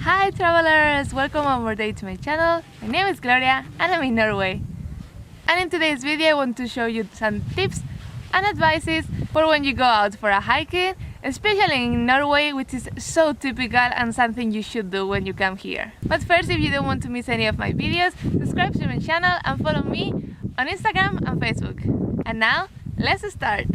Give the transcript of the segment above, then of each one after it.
Hi travelers! Welcome one more day to my channel. My name is Gloria and I'm in Norway. And in today's video I want to show you some tips and advices for when you go out for a hiking, especially in Norway, which is so typical and something you should do when you come here. But first, if you don't want to miss any of my videos, subscribe to my channel and follow me on Instagram and Facebook. And now, let's start!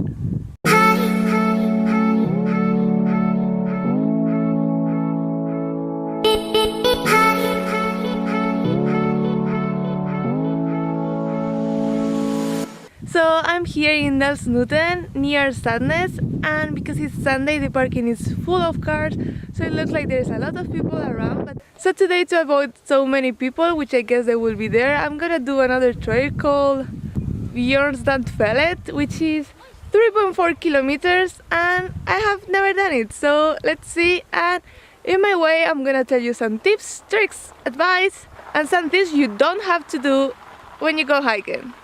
So I'm here in Snuten near Sadness, and because it's Sunday the parking is full of cars, so it looks like there's a lot of people around. So today, to avoid so many people, which I guess they will be there, I'm gonna do another trail called Bjørnstadfellet, which is 3.4 kilometers, and I have never done it, so let's see. And in my way I'm gonna tell you some tips, tricks, advice, and some things you don't have to do when you go hiking.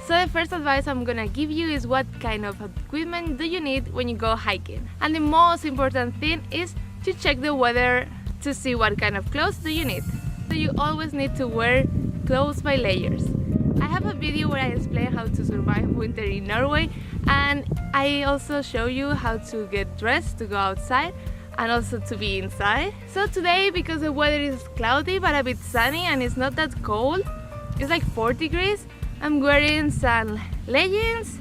So the first advice I'm gonna give you is what kind of equipment do you need when you go hiking. And the most important thing is to check the weather to see what kind of clothes do you need. So you always need to wear clothes by layers. I have a video where I explain how to survive winter in Norway, and I also show you how to get dressed to go outside and also to be inside. So today, because the weather is cloudy but a bit sunny and it's not that cold, it's like 4 degrees, I'm wearing some leggings,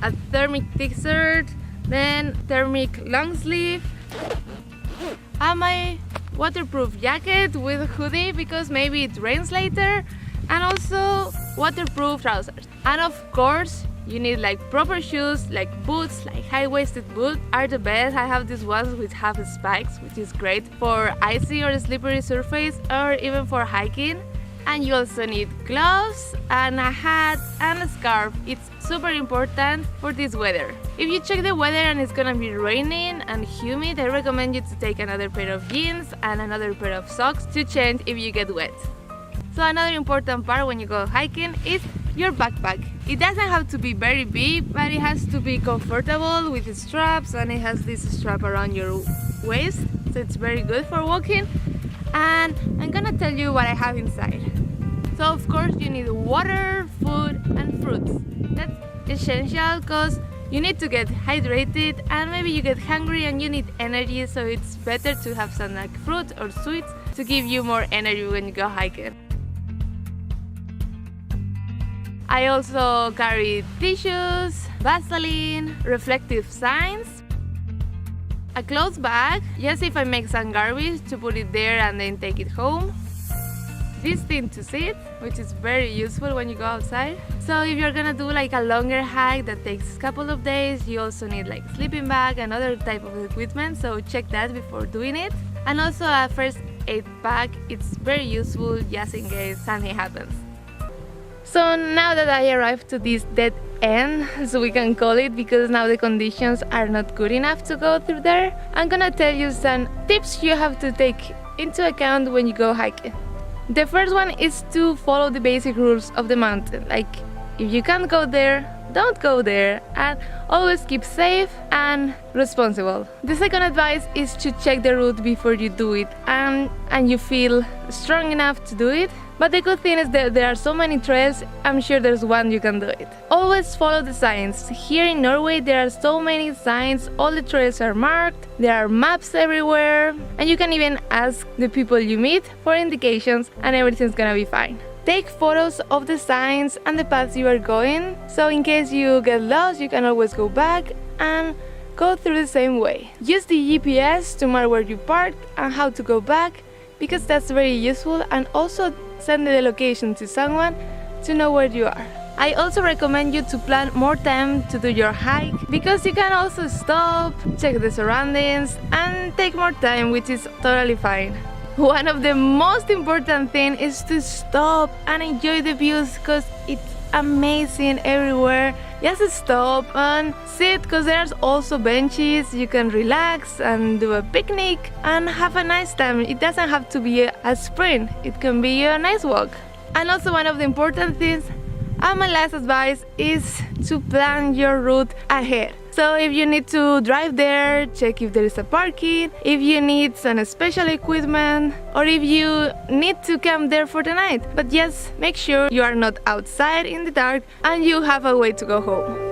a thermic t-shirt, then thermic long sleeve, and my waterproof jacket with hoodie because maybe it rains later, and also waterproof trousers. And of course you need like proper shoes, like boots, like high-waisted boots are the best. I have these ones which have spikes, which is great for icy or slippery surface or even for hiking. And you also need gloves and a hat and a scarf. It's super important for this weather. If you check the weather and it's gonna be raining and humid, I recommend you to take another pair of jeans and another pair of socks to change if you get wet. So another important part when you go hiking is your backpack. It doesn't have to be very big, but it has to be comfortable with the straps, and it has this strap around your waist, so it's very good for walking. And I'm gonna tell you what I have inside. So of course you need water, food and fruits. That's essential because you need to get hydrated, and maybe you get hungry and you need energy, so it's better to have some like fruit or sweets to give you more energy when you go hiking. I also carry tissues, Vaseline, reflective signs, a cloth bag, just if I make some garbage to put it there and then take it home. This thing to sit, which is very useful when you go outside. So if you're gonna do like a longer hike that takes a couple of days, you also need like sleeping bag and other type of equipment, so check that before doing it. And also a first aid pack, it's very useful just in case something happens. So now that I arrived to this dead end, so we can call it, because now the conditions are not good enough to go through there, I'm gonna tell you some tips you have to take into account when you go hiking. The first one is to follow the basic rules of the mountain. Like, if you can't go there, don't go there, and always keep safe and responsible. The second advice is to check the route before you do it and you feel strong enough to do it. But the good thing is that there are so many trails, I'm sure there's one you can do it. Always follow the signs. Here in Norway there are so many signs, all the trails are marked, there are maps everywhere, and you can even ask the people you meet for indications and everything's gonna be fine. Take photos of the signs and the paths you are going, so in case you get lost you can always go back and go through the same way. Use the GPS to mark where you parked and how to go back, because that's very useful, and also send the location to someone to know where you are. I also recommend you to plan more time to do your hike, because you can also stop, check the surroundings and take more time, which is totally fine. One of the most important things is to stop and enjoy the views, because it's amazing everywhere. just stop and sit, because there's also benches. You can relax and do a picnic and have a nice time. It doesn't have to be a sprint, it can be a nice walk. And also one of the important things, and my last advice, is to plan your route ahead. So if you need to drive there, check if there is a parking, if you need some special equipment, or if you need to camp there for the night. But just make sure you are not outside in the dark and you have a way to go home.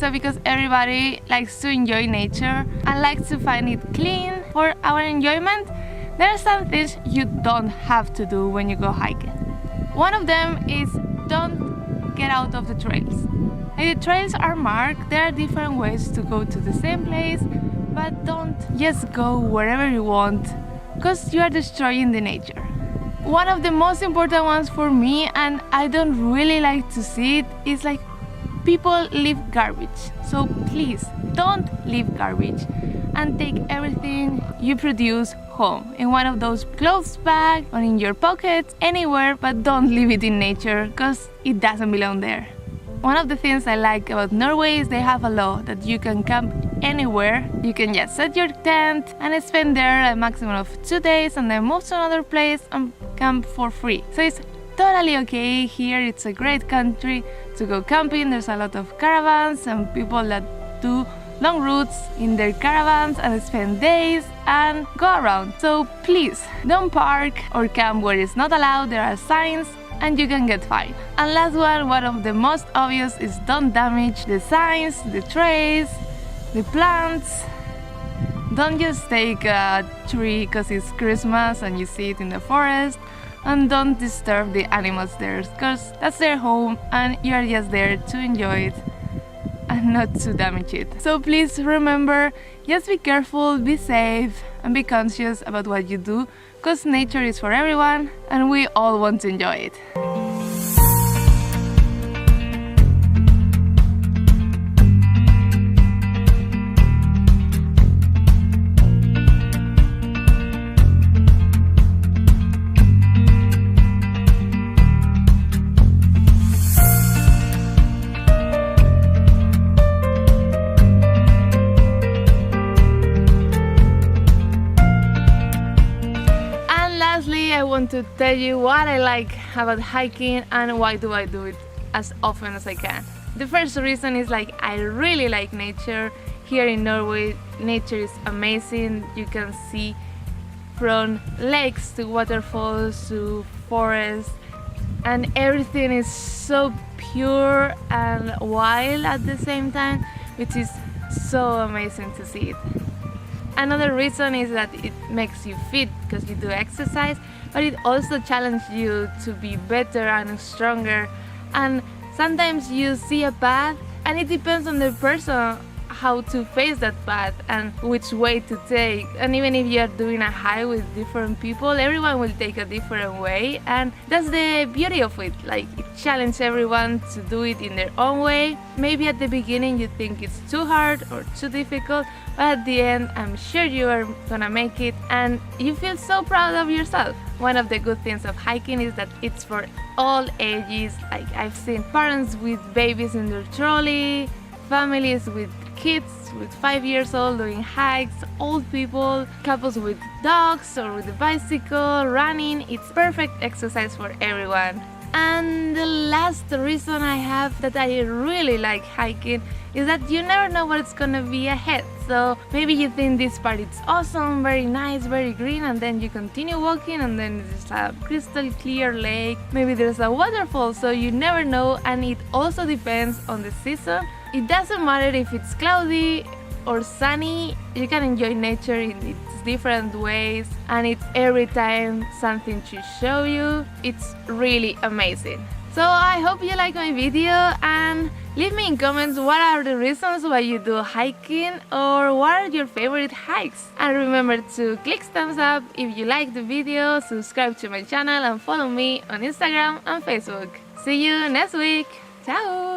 So because everybody likes to enjoy nature and likes to find it clean for our enjoyment, there are some things you don't have to do when you go hiking. One of them is don't get out of the trails. The trails are marked, there are different ways to go to the same place, but don't just go wherever you want, because you are destroying the nature. One of the most important ones for me, and I don't really like to see it, is like people leave garbage. So please don't leave garbage and take everything you produce home in one of those clothes bags or in your pockets, anywhere, but don't leave it in nature, because it doesn't belong there. One of the things I like about Norway is they have a law that you can camp anywhere. You can just set your tent and spend there a maximum of 2 days and then move to another place and camp for free. So it's totally okay here. It's a great country to go camping. There's a lot of caravans and people that do long routes in their caravans and spend days and go around. So please don't park or camp where it's not allowed. There are signs and you can get fined. And last one of the most obvious, is don't damage the signs, the trees, the plants. Don't just take a tree because it's Christmas and you see it in the forest. And don't disturb the animals there, because that's their home and you're just there to enjoy it and not to damage it. So please remember, just be careful, be safe and be conscious about what you do, because nature is for everyone and we all want to enjoy it. I want to tell you what I like about hiking and why do I do it as often as I can. The first reason is I really like nature. Here in Norway, nature is amazing. You can see from lakes to waterfalls to forests, and everything is so pure and wild at the same time, which is so amazing to see it. Another reason is that it makes you fit because you do exercise, but it also challenges you to be better and stronger. And sometimes you see a path and it depends on the person how to face that path and which way to take. And even if you are doing a hike with different people, everyone will take a different way, and that's the beauty of it. It challenges everyone to do it in their own way. Maybe at the beginning you think it's too hard or too difficult, but at the end I'm sure you are gonna make it and you feel so proud of yourself. One of the good things of hiking is that it's for all ages. I've seen parents with babies in their trolley, families with kids with 5 years old doing hikes, old people, couples with dogs or with a bicycle, running. It's perfect exercise for everyone. And the last reason I have that I really like hiking is that you never know what's gonna be ahead. So maybe you think this part is awesome, very nice, very green, and then you continue walking and then there's a crystal clear lake, maybe there's a waterfall, so you never know. And it also depends on the season. It doesn't matter if it's cloudy or sunny, you can enjoy nature in its different ways, and it's every time something to show you. It's really amazing. So I hope you like my video, and leave me in comments what are the reasons why you do hiking or what are your favorite hikes. And remember to click thumbs up if you like the video, subscribe to my channel and follow me on Instagram and Facebook. See you next week. Ciao!